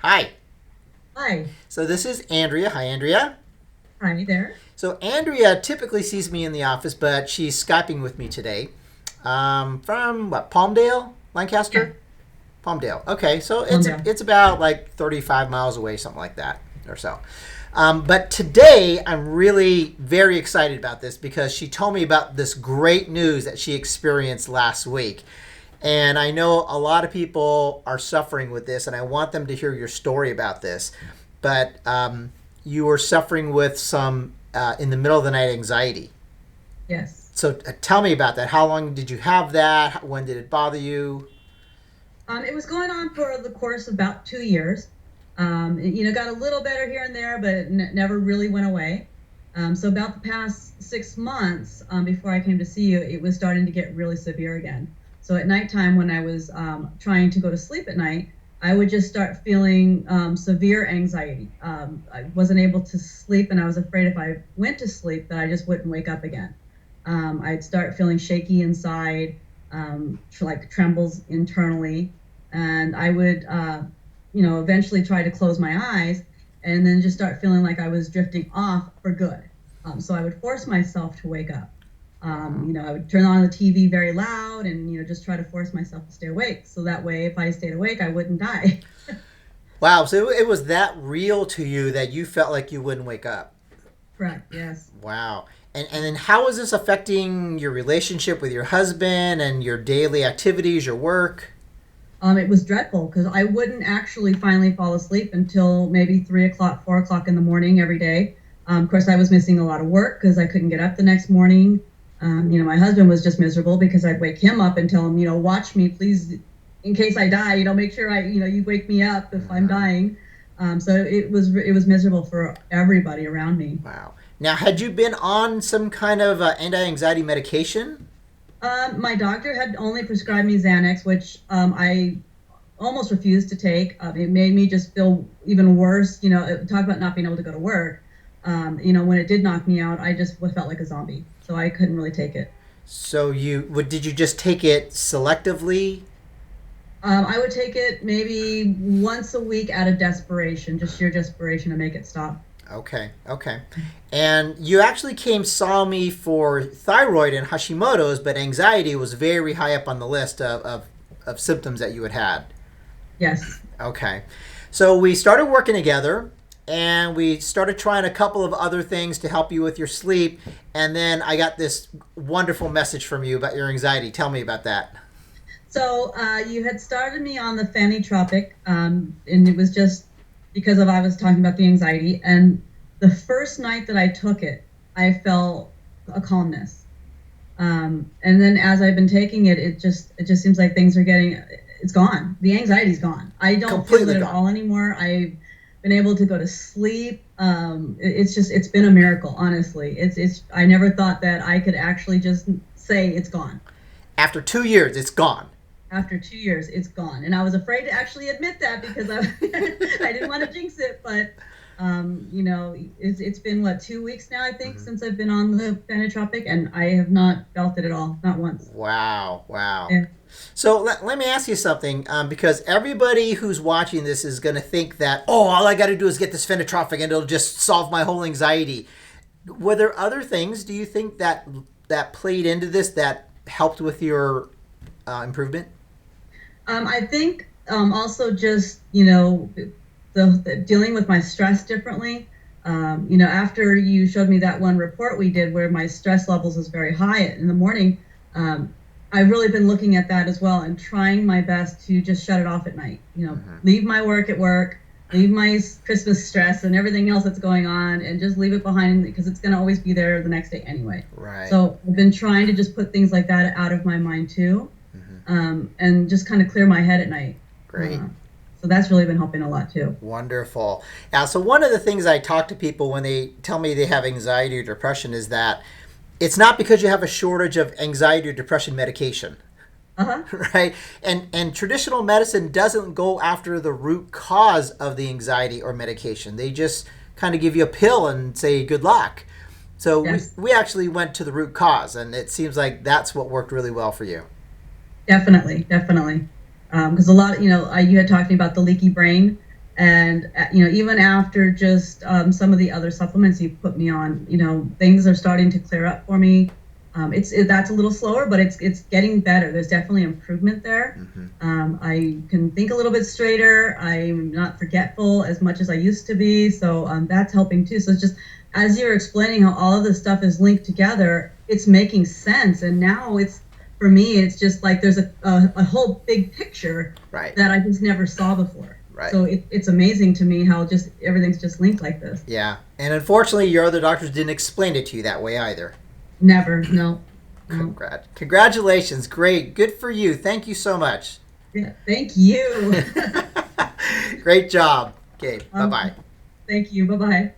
Hi. Hi. So this is Andrea. Hi, Andrea. Hi there. So Andrea typically sees me in the office, but she's Skyping with me today. From what? Palmdale, Yeah, Lancaster, Palmdale. Okay, so calm it's down. it's about like 35 miles away, something like that, or so. But today I'm really very excited about this because she told me about this great news that she experienced last week. And I know a lot of people are suffering with this, and I want them to hear your story about this. But you were suffering with some in the middle of the night anxiety. Yes. So tell me about that. How long did you have that? When did it bother you? It was going on for the course of about 2 years. It got a little better here and there, but it never really went away. So about the past 6 months, before I came to see you, it was starting to get really severe again. So at nighttime, when I was trying to go to sleep at night, I would just start feeling severe anxiety. I wasn't able to sleep, and I was afraid if I went to sleep that I just wouldn't wake up again. I'd start feeling shaky inside, like trembles internally, and I would, eventually try to close my eyes, and then just start feeling like I was drifting off for good. So I would force myself to wake up. Wow. I would turn on the TV very loud, and just try to force myself to stay awake. So that way, if I stayed awake, I wouldn't die. Wow. So it was that real to you that you felt like you wouldn't wake up. Correct. Yes. Wow. And then how is this affecting your relationship with your husband and your daily activities, your work? It was dreadful because I wouldn't actually finally fall asleep until maybe 3 o'clock, 4 o'clock in the morning every day. Of course, I was missing a lot of work because I couldn't get up the next morning. My husband was just miserable because I'd wake him up and tell him, watch me, please, in case I die. Make sure you wake me up if I'm Mhm. dying. So it was miserable for everybody around me. Wow. Now, had you been on some kind of anti-anxiety medication? My doctor had only prescribed me Xanax, which I almost refused to take. It made me just feel even worse. Talk about not being able to go to work. When it did knock me out, I just felt like a zombie. So I couldn't really take it. So did you just take it selectively? I would take it maybe once a week out of desperation, just sheer desperation to make it stop. Okay, okay. And you actually saw me for thyroid and Hashimoto's, but anxiety was very high up on the list of symptoms that you had had. Yes. Okay. So we started working together and we started trying a couple of other things to help you with your sleep. And then I got this wonderful message from you about your anxiety. Tell me about that. So you had started me on the Fanitropic, and it was just because I was talking about the anxiety. And the first night that I took it, I felt a calmness. And then as I've been taking it, it just seems like things are getting, it's gone. The anxiety's gone. I don't feel Completely it at gone. all anymore. I've been able to go to sleep. It's been a miracle, honestly. I never thought that I could actually just say it's gone. After 2 years, it's gone. After 2 years, it's gone. And I was afraid to actually admit that because I didn't want to jinx it. But, it's been, what, 2 weeks now, I think, Mhm. since I've been on the Fanatropic, and I have not felt it at all, not once. Wow, wow. Yeah. So let me ask you something, because everybody who's watching this is going to think that, oh, all I got to do is get this phenotropic and it'll just solve my whole anxiety. Were there other things, do you think, that played into this that helped with your improvement? I think also just, the dealing with my stress differently. After you showed me that one report we did where my stress levels was very high in the morning, I've really been looking at that as well and trying my best to just shut it off at night. Hmm. Leave my work at work, leave my Christmas stress and everything else that's going on, and just leave it behind because it's going to always be there the next day anyway. Right. So I've been trying to just put things like that out of my mind too, Hmm. and just kind of clear my head at night. Great. Uh, so that's really been helping a lot too. Wonderful. Now, so one of the things I talk to people when they tell me they have anxiety or depression is that it's not because you have a shortage of anxiety or depression medication. Uh-huh. Right? And traditional medicine doesn't go after the root cause of the anxiety or medication. They just kind of give you a pill and say good luck. So Yes, we actually went to the root cause, and it seems like that's what worked really well for you. definitely, definitely. Because a lot, you had talked to me about the leaky brain. And even after just some of the other supplements you put me on, things are starting to clear up for me. That's a little slower, but it's getting better. There's definitely improvement there. I can think a little bit straighter. I'm not forgetful as much as I used to be, so that's helping too. So it's just, as you're explaining how all of this stuff is linked together, it's making sense. And now for me, it's just like there's a whole big picture that I just never saw before. Right. So it's amazing to me how just everything's just linked like this. Yeah, and unfortunately, your other doctors didn't explain it to you that way either. Never, no. Congratulations. Great. Good for you. Thank you so much. Yeah, thank you. Great job. Okay, bye-bye. Thank you. Bye-bye.